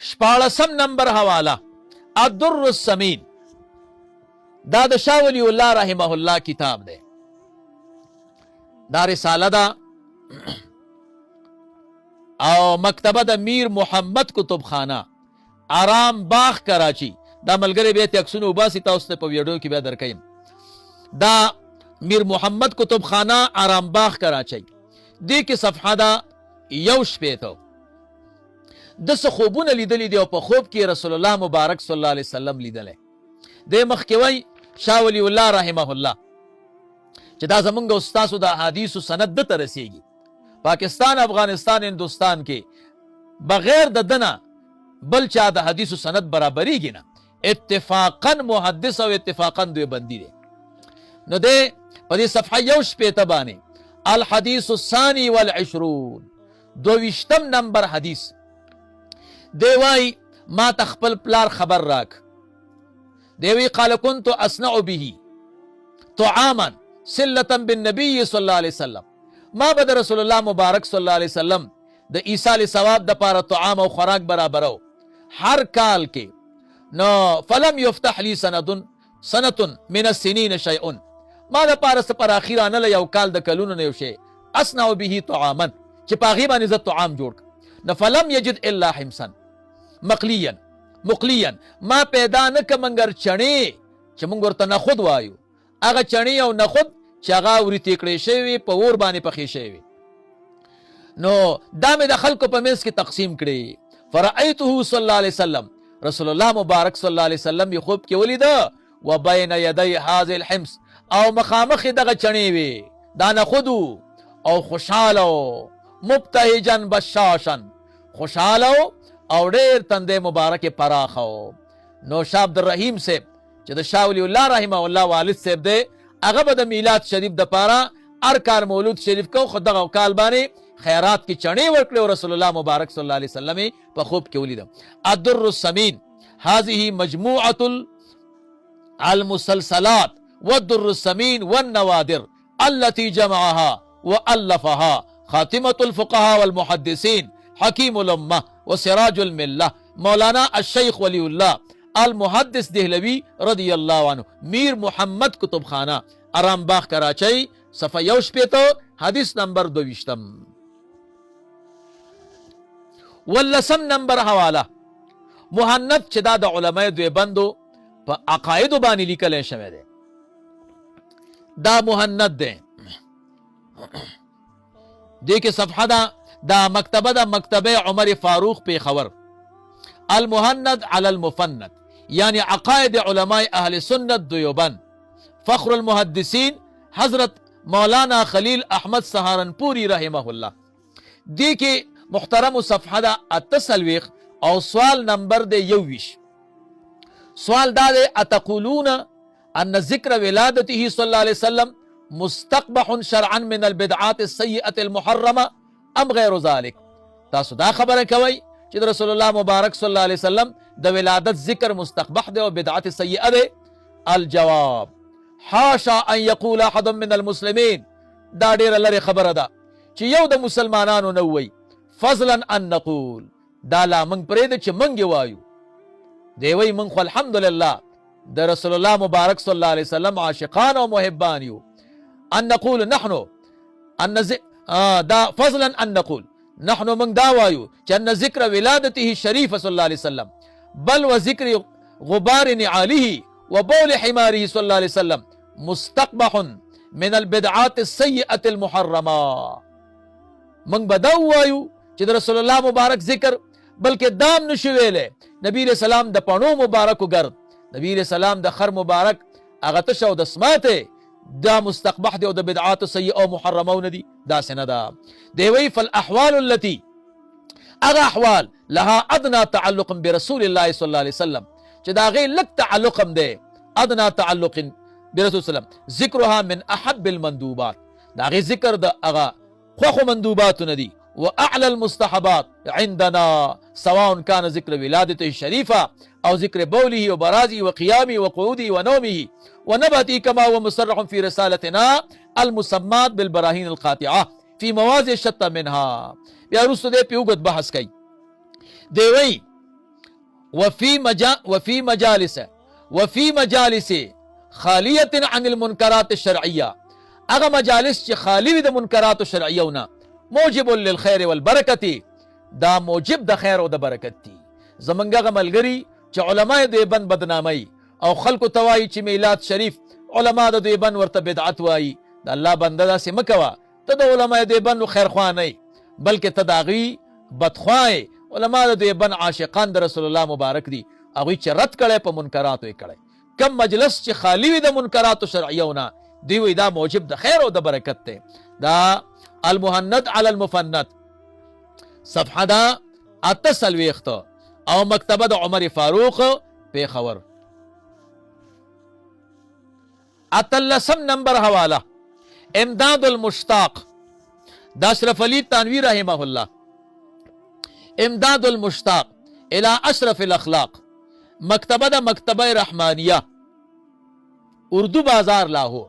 شپاړسم نمبر حواله الدر السمین، دا د شاه ولی الله رحمه الله کتاب دی. دا رساله ده او مکتبه د میر محمد کتب خانه، آرام باغ کراچی. دا ملګری بیا عکسونه وباسي، تاسو ته په ویډیو کې بیا درکیم. دا میر محمد کتب خانه، آرام باغ کراچی. دې کې صفحه ده 1 د څه خوبونه لیدلی دی او په خوب کې رسول الله مبارک صلی الله علیه وسلم لیدلی. د مخکې وی شاه ولی الله رحمه الله چې دا زمونږ استاسو د احادیثو سند ده ته رسیږي. پاکستان، افغانستان، هندوستان کې بغیر د دنه بل چا د حدیثو سند برابریږي نه. اتفاقا محدث او اتفاقا دوی بندي دی. نو دی په دې صفحه 1 باندې الحدیث الثانی والعشرون، 22 نمبر حدیث دی وای ما تخپل پلار خبر راک. دی وی قال كنت اصنع به طعاما صلة بالنبي صلی الله علیه وسلم، ما به د رسول الله مبارک صلی الله علیه وسلم د ایصال ثواب د پاره طعام او خوراک برابرو هر کال کې. نو فلم يفتح لي سنة من السنين شيء، ما د پاره سپر اخیرانه یو کال د کلونو نه یو شی اصنع به طعاما چې پاغي باندې ز طعام جوړ. نو فلم يجد الا حمصا مقليا، ما پیدا نه کمنګر چڼې چې مونږ ورته نخود وایو، هغه چڼې او نخود چې هغه ورته کړې شوی په اور باندې پخې شوی. نو دا مې د خلکو په منځ کې تقسیم کړي. فرأيته صلی الله علیه وسلم، رسول الله مبارک صلی الله علیه وسلم یې خوب کې ولیده. وبین یدی هذه الحمص، او مخامخ دغه چڼې وي دا نخودو، او خوشحاله مبتهجا بشاشا، خوشحاله او ډېر تندې مبارک پراخه. نو شاه عبدالرحیم صاحب چې د شاه ولی الله رحمه الله والد صاحب دی، هغه به د میلاد شریف د پاره هر کار مولود شریف کو خو دغه کال باندې خیرات کې چڼې ورکړې او رسول الله مبارک صلی الله علیه وسلم په خوب کې ولیدم. الدر السمین هذه مجموعة المسلسلات والدر السمین والنوادر التي جمعها وألفها خاتمة الفقهاء والمحدثين حكيم الأمة وسراج الملة مولانا الشيخ ولي الله المحدث دهلوی رضی الله عنه، میر محمد کتب خانه، آرام باغ کراچی، صفحه 1 حدیث نمبر 22. ولسم نمبر حواله مهند چې دا د علماء دیوبندو په عقایدو باندې لیکل شوی دی. دا مهند دی. دې کې صفحه ده دا مکتبه ده مکتبه عمر فاروق پیښور. المهند على المفند، یعنی عقائد علماء اهل سنت دیوبند. فخر المحدثین حضرت مولانا خلیل احمد سهارنپوری رحمه الله. دی کې محترم صفحه ده 48 او سوال نمبر ده 21. سوال دا ده اتقولون ان ذکر ولادته صلی الله علیه وسلم مستقبح شرعا من البدعات السیئه المحرمه ام غیر ذلك؟ تاسو دا خبره کوي چې رسول الله مبارک صلی الله علیه وسلم د ولادت ذکر مستقبح دی او بدعت سیئه دی؟ الجواب حاشا ان يقول احد من المسلمين، دا ډیره لري خبره ده چې یو د مسلمانانو نه وي. فضلا ان نقول، دا لا منګ پرې چې منګ وایو. دی وی من خو الحمدلله د رسول الله مبارک صلی الله علیه وسلم عاشقان او محبان یو. ان نقول نحن دا فضلا ان نقول نحن من دا وایو چې ان ذکر ولادته الشریف صلی الله علیه وسلم بل وذکر غبار نعاله وبول حماره صلی الله علیه وسلم مستقبح من البدعات السیئه المحرمه. من بدا وایو چې د رسول الله مبارک ذکر بلکې دام نشو ویلې. نبی علیہ السلام د پڼو مبارکو ګرد، نبی علیہ السلام د خر مبارک هغه تشه او د سماته دا مستقبح دی او د بدعات سیئه او محرمون دي. دا سنه ده. دی وی فالاحوال التي اغه احوال لها ادنى تعلق برسول الله صلی الله علیه وسلم چې دا غي لک تعلق هم دی، ادنى تعلق برسول الله ذکرها من احب المندوبات، دا غي ذکر د اغه خو مندوبات ندي. واعلى المستحبات عندنا سواء كان ذكر ولادته الشريفه او ذكر بوله وبرازه وقيامه وقعوده ونومه ونبته كما هو مصرح في رسالتنا المسمات بالبراهين القاطعه في مواضع شتى منها. بیا رسو دې په وګت بحث کوي. دی وی وفی مجالس خالیت عن المنکرات الشرعیہ، اغا مجالس چی خالی وی دا منکرات شرعیونا، موجب للخیر والبرکت، دا موجب دا خیر و دا برکت تی. زمنگا غا ملگری چی علماء دیوبند بدنامی او خلق توائی چی میلاد شریف علماء دا دیوبند ورطا بدعت وائی، دا اللہ بندہ دا سی مکوا، تا دا علماء دیوبند خیر خوانی بلکہ تداغی بدخوائی. علماء دا دیوبند عاشقان دا رسول اللہ مبارک دی، اگوی چی رد کڑے پا منکراتو کڑے. کم مجلس چی خالی وی دا منکراتو شرعیونا، دیوی دا موجب دا خیر و دا برکت تے. دا المحند علی المفند صفحہ دا اتسلویخت او مکتبہ دا عمر فاروق پیخور. اتلسم نمبر حوالہ امداد المشتاق دا اشرف علی تانوی رحمہ اللہ. امداد المشتاق الى اشرف الاخلاق، مکتبہ دا مکتبہ رحمانیہ، اردو بازار لاہور،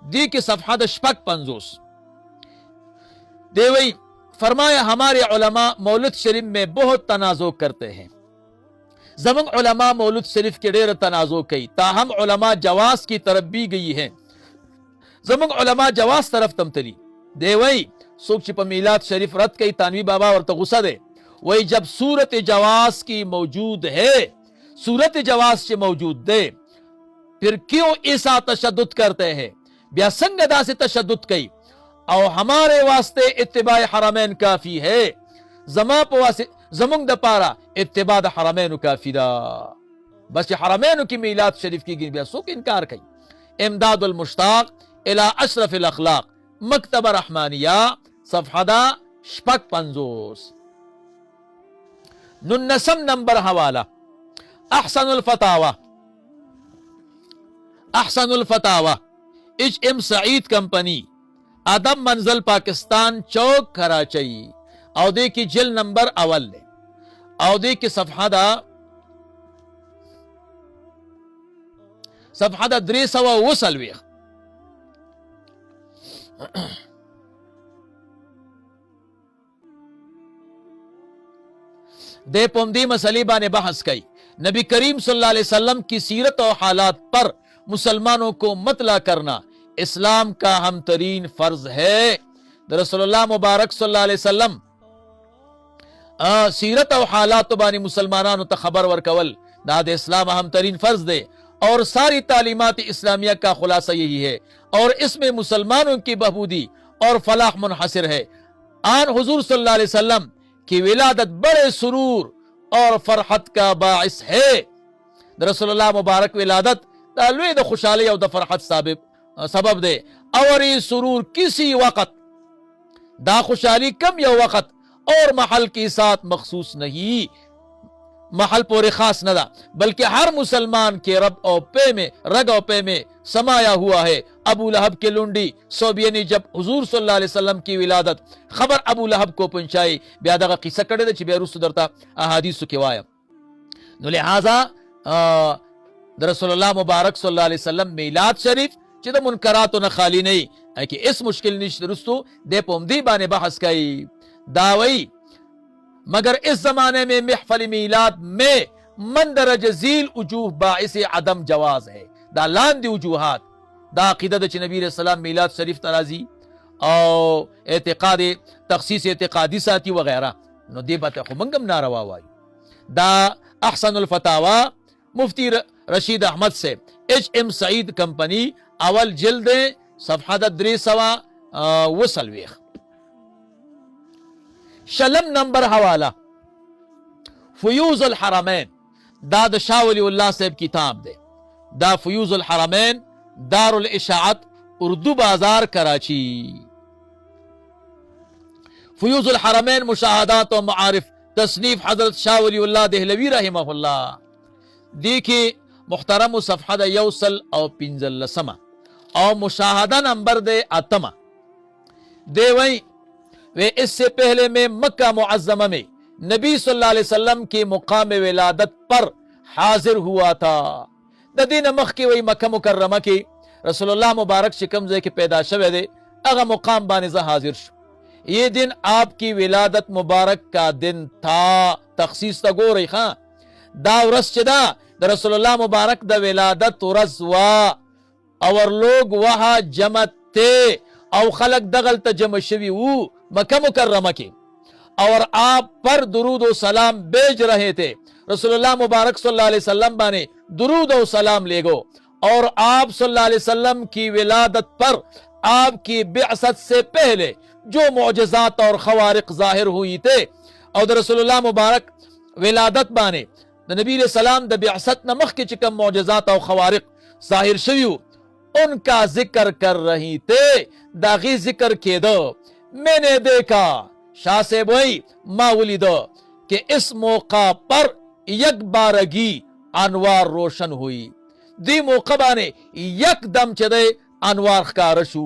دی کی صفحہ دا شپک 50. دیوئی فرمایا ہمارے علماء مولد شریف میں بہت تنازع کرتے ہیں. زمن علماء مولد شریف کے ڈیر تنازع کئی، تاہم علماء جواز کی طرف بھی گئی ہیں. زمن علماء جواز طرف تمتلی. دیوئی سوک چپا میلاد شریف رد کئی، تانوی بابا ورطا غصہ دے. وہی جب صورت جواز کی موجود ہے، صورت جواز سے موجود دے، پھر کیوں ایسا تشدد کرتے ہیں؟ بیا سنگ دا سے تشدد کئی. او ہمارے واسطے اتباع حرمین کافی ہے، زمانگ دا پارا اتباع دا حرمین کافی دا. بس حرمین کی میلاد شریف کی گن بیا سوک انکار کئی. امداد المشتاق الى اشرف الاخلاق، مکتبہ رحمانیہ، صفحہ دا شپک 50. ننسم نمبر حوالہ احسن الفتاوہ، احسن الفتاوہ ایچ ایم سعید کمپنی، ادم منزل پاکستان چوک کراچی، او دے کی جل نمبر اول لے، او دے کی صفحہ دا 320. دے پومدی مسئلے بانے بحث کئی. نبی کریم صلی اللہ علیہ وسلم کی سیرت و حالات پر مسلمانوں کو مطلع کرنا اسلام کا اہم ترین فرض ہے. رسول اللہ مبارک صلی اللہ علیہ وسلم سیرت و حالات بانی مسلمانانو تا خبر ورکول دا دے اسلام اہم ترین فرض دے، اور ساری تعلیمات اسلامیہ کا خلاصہ یہی ہے، اور اس میں مسلمانوں کی بہبودی اور فلاح منحصر ہے. آن حضور صلی اللہ علیہ وسلم کی ولادت بڑے سرور اور فرحت کا باعث ہے. رسول اللہ مبارک ولادت دا لوی دا خوشحالی اور دا فرحت سبب دے. اور یہ سرور کسی وقت، دا خوشحالی کم یا وقت اور محل کے ساتھ مخصوص نہیں، محل پورے خاص نہ دا، بلکہ ہر مسلمان کے رگ اور پے میں سمایا ہوا ہے. ابو لہب کے لنڈی صوبیہ نے جب حضور صلی اللہ علیہ وسلم کی ولادت خبر ابو لہب کو پہنچائی، بیادہ کا قصہ کڑے دے چی بیروس درتا احادیث کے وایا. نو لہذا رسول اللہ مبارک صلی اللہ علیہ وسلم میلاد شریف چی دا منکراتو نہ خالی نہیں، کہ اس مشکل نشت رستو دے پومدی بانے بحث کئی. داوئی مگر اس زمانے میں محفل میلاد میں مندرج ذیل وجوہ باعث عدم جواز ہے. دا لاندی وجوہات، دا عقیدہ دا چی نبی علیہ السلام میلاد شریف ترازی او اعتقاد تخصیص اعتقادی ساتی وغیرہ، نو دے بات خمنگم ناروا وائی. دا احسن الفتاوہ مفتی رشید احمد سے ایچ ایم سعید کمپنی، اول جلد صفحہ دا 320. شلم نمبر حوالہ فیوز الحرمین، دا دا شاہ ولی اللہ صاحب کتاب دے. دا فیوز الحرمین، دار الاشاعت، اردو بازار کراچی. فیوز الحرمین مشاہدات و معارف، تصنیف حضرت شاہ ولی اللہ دہلوی رحمہ اللہ. دیکھیں محترم صفحہ دا یوسل او 15 او مشاہدہ نمبر دے 8. دے وہیں اس سے پہلے میں مکہ معظمہ میں نبی صلی اللہ علیہ وسلم کے مقام ولادت پر حاضر ہوا تھا. دا دین مخ کی وہی مکہ مکرمہ کی رسول اللہ مبارک شکمزے کے پیدا شوے دے، اگا مقام بانزہ حاضر شو. یہ دن آپ کی ولادت مبارک کا دن تھا. تخصیص تا گو رہی خان دا ورځ چې دا د رسول الله مبارک د ولادت ورځ وا اور लोग वहां जमा थे او خلق دغلته जमा شوی وو مکہ مکرمہ کې और आप पर दुरूद और सलाम भेज रहे थे। रसूल अल्लाह मुबारक सल्लल्लाहु अलैहि वसल्लम बाने दुरूद और सलाम ले गो और आप सल्लल्लाहु अलैहि वसल्लम की विलादत पर आपकी बिअसत से पहले जो मुअजिज़ात और खवारिक जाहिर हुई थे और रसूलुल्लाह मुबारक विलादत बाने नबी सलाम द बिअसत नमख के चिकम मुअजिज़ात और खवारिक जाहिर शयु उनका जिक्र कर रही थे। दागी जिक्र के दो मैंने देखा शाह से वही माउली दो कि इस मौका पर यक बारगी अनवार रोशन हुई दी मौका बाने यकदम चदे अनवार का रशू।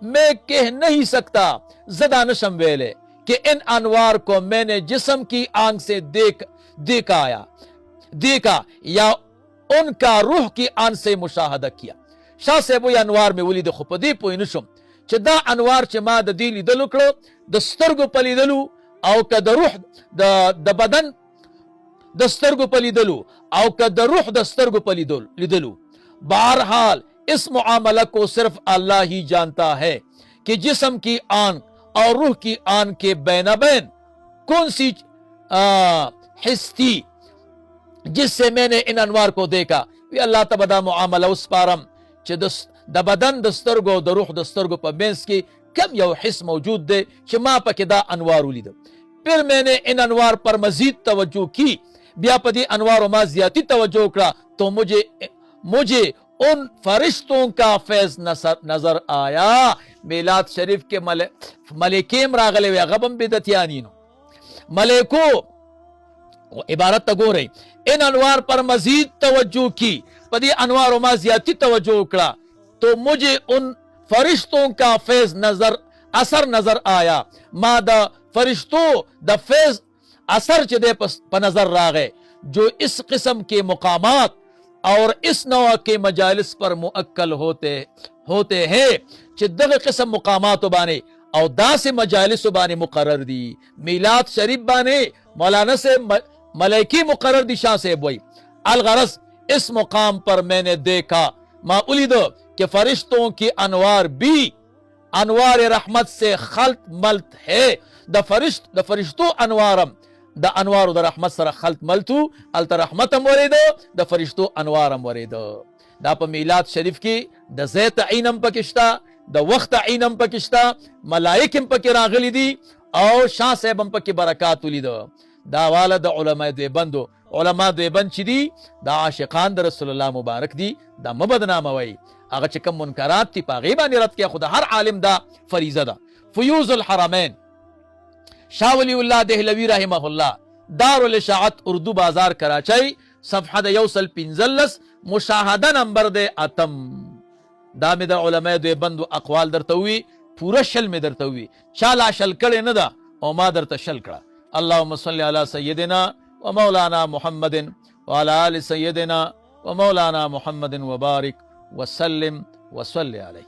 मैं कह नहीं सकता जदा नशम वेले कि इन अनवार को मैंने जिस्म की आंख से देखा या उनका रूह की आंख से मुशाहदा किया। शाह से वो अनवार में वली खुपदी पोइनुशम दा अनवार च मा द दिली दलुकड़ो द स्तरगु पलिदलु औ क द रूह द बदन द स्तरगु पलिदलु औ क द रूह द स्तरगु पलिदलु। बहरहाल इस मुआमला को सिर्फ अल्लाह ही जानता है कि जिस्म की आन और रूह की आन के बैना बैन कौन सी हिस्स थी जिससे मैंने इन अनवार को देखा। अल्लाह तबदा मुआमला उस पारम द बदन दस्तरगो द रूह दस्तरगो पर बेंस की कम यो हिस्स मौजूद दे मा पकिदा अनवार उलिद। फिर मैंने इन अनवार पर मजीद तवज्जो की ब्यापदी अनवार मा ज्यादा तवज्जो करा तो मुझे उन फरिश्तों का फैज नजर आया। मिलाद शरीफ के मलेकेम रागले वे गबम बिदतियानीनो मलेको इबारत तगो रही इन अनवार पर मजीद तवज्जो की पदी अनवार मा ज्यादा तवज्जो करा तो मुझे उन फरिश्तों का फैज असर नजर आया। मा द फरिश्तों द फैज असर चदे प नजर रागे जो इस किस्म के मुकामात और इस नौ के मजालिस पर मुअक्कल होते हैं चिद्दग किस्म मुकामात बाने और दास मजालिस बाने मुकर्रर दी। मिलाद शरीफ बाने मौलाना से मलैकी मुकर्रर दी शाह से बोई अलगरज इस मुकाम पर मैंने देखा मा उलिदो कि फरिश्तों की अनवार भी अनवार रहमत से खल्त मल्त है। द फरिश्तों अनवारम द अनवार द रहमत सर खल्त मल्तु अल्त रहमतम वरेदो द फरिश्तों अनवारम वरेदो। दा प मिलाद शरीफ की द ज़ैत ईनम पकिश्ता द वक्त ईनम पकिश्ता मलाइकम पकी रागली दी और शाह साहब पकी बरकात उलिदो। दा वाला द उलमा देबंदो उलमा देबंद चिदी दा आशिकान द रसूलुल्लाह मुबारक दी दा मबदनाम वई अगर चिकम मुनकरात थी पागीबा निरत किया खुदा हर आलिम दा फरीज़ा दा। फयूज़ुल हरमैन शाह वलीउल्लाह देहलवी रहमहुल्लाह दारुल इशाअत उर्दू बाजार कराची सफ़हा द यौसल पिंजल्लस मुशाहदा नंबर दे अतम दामिद उलमा देबंद अक़वाल दरतवी पूरा शल में दरतवी चाला शल कड़े न दा और मा दरत शल कड़ा। अल्लाहुम्मा सल्लि अला सय्यदिना व मौलाना मुहम्मदिन व अला आलि सय्यदिना व मौलाना मुहम्मदिन व बारिक वसल्लिम वसल्लि अलैहि।